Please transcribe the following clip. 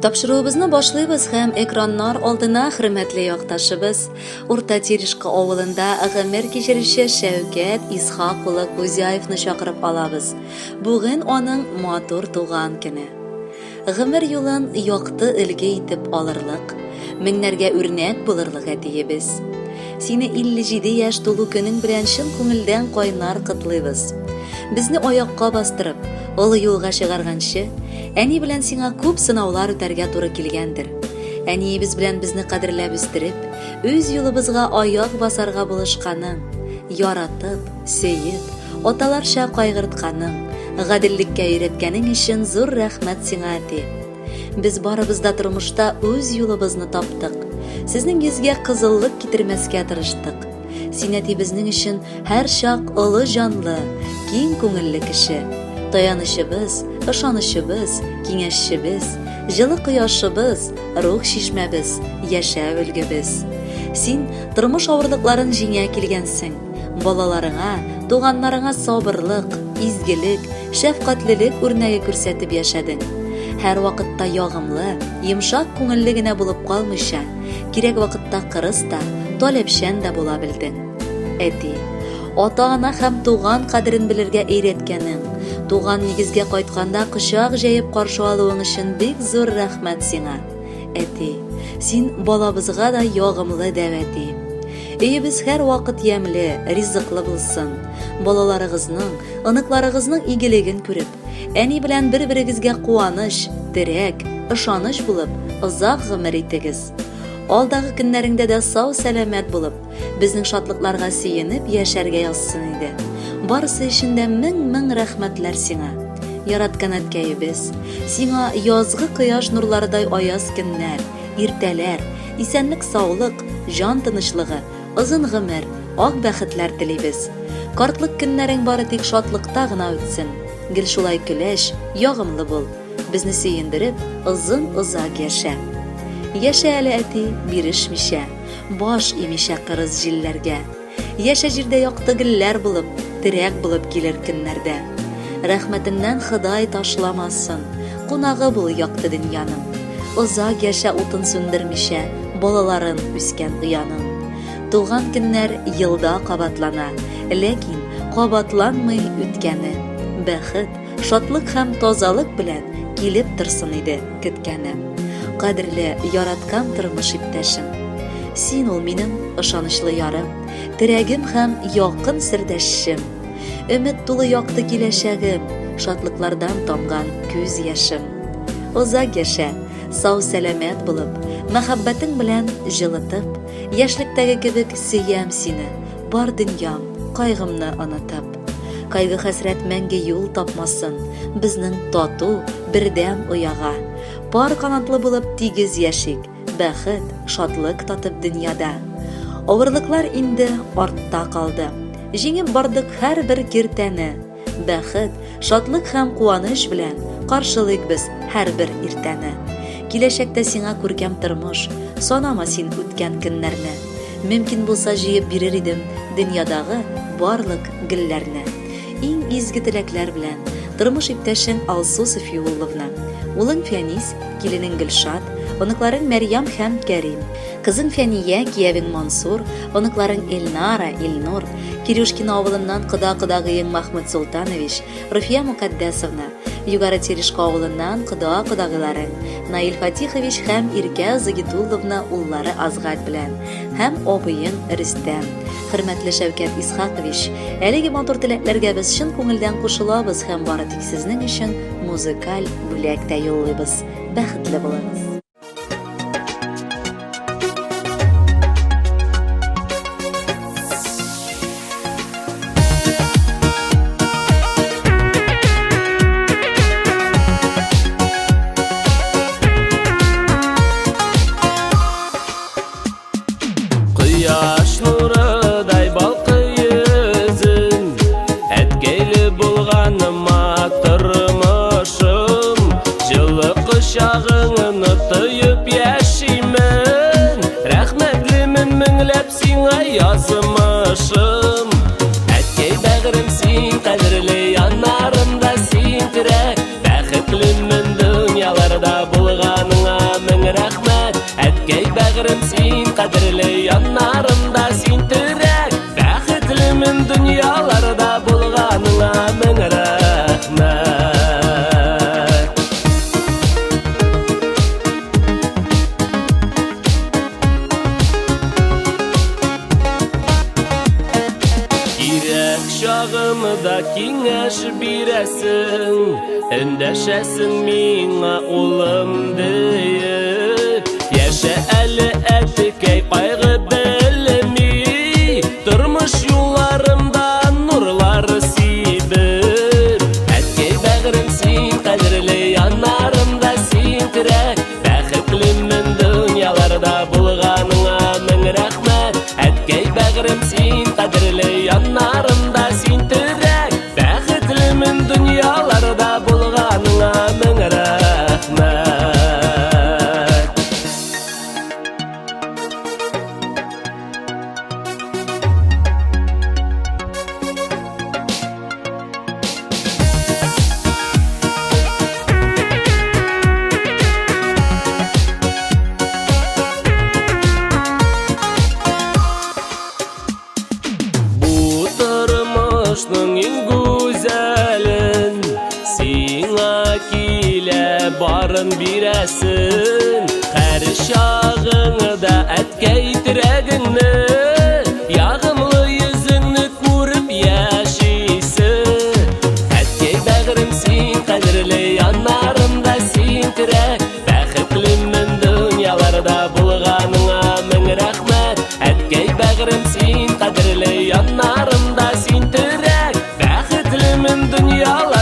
Тапшыруыбызны башлыйбыз һәм экраннар алдына хөрмәтле якташыбыз, Урта Терешка авылында гомер кичерүче Шәүкәт Исхак улы Кузяевны чакырып алабыз. Бүген аның матур туган көне. Гомер юлын якты илге итеп алырлык, меңнәргә үрнәк булырлык әтиебез. Сине 57 яшь тулу көнең белән чын күңелдән кайнар котлыйбыз. Безне аякка бастырып, олы юлга чыгарганчы, әни белән сиңа күп сынаулар үтәргә туры килгәндер. Әниебез белән безне кадерләп үстереп, үз юлыбызга аяк басарга булышканың, яратып, сөеп, аталарча кайгыртканың, гаделлеккә өйрәткәнең өчен зур рәхмәт сиңа, әти. Без барыбыз да тормышта үз юлыбызны таптык. Сезнең йөзгә кызыллык китермәскә тырыштык. Син әти безнең өчен һәр чак олы җанлы, киң күңелле кеше. Таянышыбыз, ышанышыбыз, киңәшчебез, җылы кояшыбыз, рух шишмәбез, яшәү өлгебез. Син тормыш авырлыкларын җиңә килгәнсең. Балаларыңа, туганнарыңа сабырлык, изгелек, шәфкатьлелек үрнәге күрсәтеп яшәдең. Һәр вакытта ягымлы, йомшак күңелле генә булып калмыйча, кирәк вакытта кырыс та, таләпчән дә була белдең. Әти, ата-ана һәм туган кадерен белергә өйрәткәнең, туган нигезгә кайтканда кочак җәеп каршы алуың өчен бик зур рәхмәт сиңа. Әти, син балабызга да ягымлы дәвәти. Өебез һәр вакыт ямьле, ризыклы булсын. Балаларыгызның, оныкларыгызның игелеген күреп, әни белән бер-берегезгә куаныч, терәк, ышаныч булып, озак гомер итегез. Алдагы көннәреңдә дә сау-сәламәт булып, безнең шатлыкларга сөенеп яшәргә язсын иде. Барысы өчен дә мең рәхмәтләр сиңа. Яраткан әткәебез, сиңа язгы кояш нурларыдай аяз көннәр, иртәләр, исәнлек, саулык, җан тынычлыгы, озын гомер, ак бәхетләр телибез. Картлык көннәрең бары тик шатлыкта гына үтсен. Гел шулай көләш, ягымлы бул. Безне сөендереп, озын-озак яшә. Яшә әле, әти, бирешмичә, баш имичә кырыс җилләргә. Яшә җирдә якты гөлләр булып, терәк булып килер көннәрдә. Рәхмәтеннән Ходай ташламасын, кунагы бул якты дөньяның. Озак яшә утын сүндермичә, балаларын үскән уяның. Туган көннәр елда кабатлана, ләкин кабатланмый үткәне. Бәхет, шатлык һәм тазалык белән килеп торсын иде көткәне. Кадерле, яраткан тормыш иптәшем. Син ул минем ышанычлы ярым, терәгем һәм якын сердәшем. Өмет тулы якты киләчәгем, шатлыклардан тамган күз яшем. Озак яшә, сау-сәламәт булып, мәхәббәтең белән җылытып, яшьлектәге кебек сөям сине, бар дөньям, кайгымны онытып. Кайгы хәсрәт мәңге юл тапмасын, безнең тату бердәм уяга. Пар канатлы булып тигез яшик, бәхет, шатлык татып дөньяда. Авырлыклар инде артта калды. Җиңеп бардык һәр бер киртәне. Бәхет, шатлык һәм куаныч белән каршылыйк без һәр бер иртәне. Киләчәктә сиңа күркәм тормыш, санама син үткән көннәрне. Мөмкин булса җыеп бирер идем дөньядагы барлык гөлләрне. Иң изге теләкләр белән тормыш иптәшең Алсу Софиулловна, улың Фәнис, киленең Гөлшат, оныкларың Мәрьям һәм Кәрим, кызың Фәния, киявең Мансур, оныкларың Эльнара, Илнур, Кирюшкин авылыннан кода-кодагыең Махмуд Султанович, Руфия Мукаддәсовна, Югары Терешка авылыннан кода-кодагыларың Наил Фатихович һәм Иркә Загитулловна уллары Азгат белән, һәм абыең Рөстәм. Хөрмәтле Шәүкәт Исхакович, әлеге матур теләкләргә без чын күңелдән кушылабыз һәм бары тик сезнең өчен музыкаль бүләк тә юллыйбыз. Бәхетле булыгыз. Кояш нурыдай балкый йөзең, әткәйле булганыма тормышым, җылы кочагыңны тоеп яшимен, рәхмәтлемен меңләп сиңа язмышым. Әткәй бәгърем син, кадерле яннарымда син терәк, бәхетлемен дөньяларда булганыңа. қадірлі яннарымда сен тірек, бақытлымын дүнияларда болғаныңа мың рахмет. Керек шағымда кеңеш бересің, үндәшәсің миңа улым дейіп. Яша әлі әтікәй қайғы білмей, тұрмыш юлларымда нұрлар сейбір. Әткәй бәғірім сен, қадірлі янарымда сен тірек, бәқітлімін дүнияларда болғаныңа мың рахмет. Әткәй бәғірім сен, қадірлі янарымда сен тірек, бәқітлімін дүнияларда болғаныңа мың рахмет. Тұрмышның ең güzelін сиңа келе барын бересін. Қәр шағыңда әткәй тірегіңні, яғымлы yüzіңні көріп яшейсін. Әткәй бәғірім сен, қадірлі янарымда сен тірек, бәқітлімін дүнияларда болғаныңа мың рахмет. Әткәй бәғірім сен, қадірлі янарымда сен тірек, бәқітлімін дүнияларда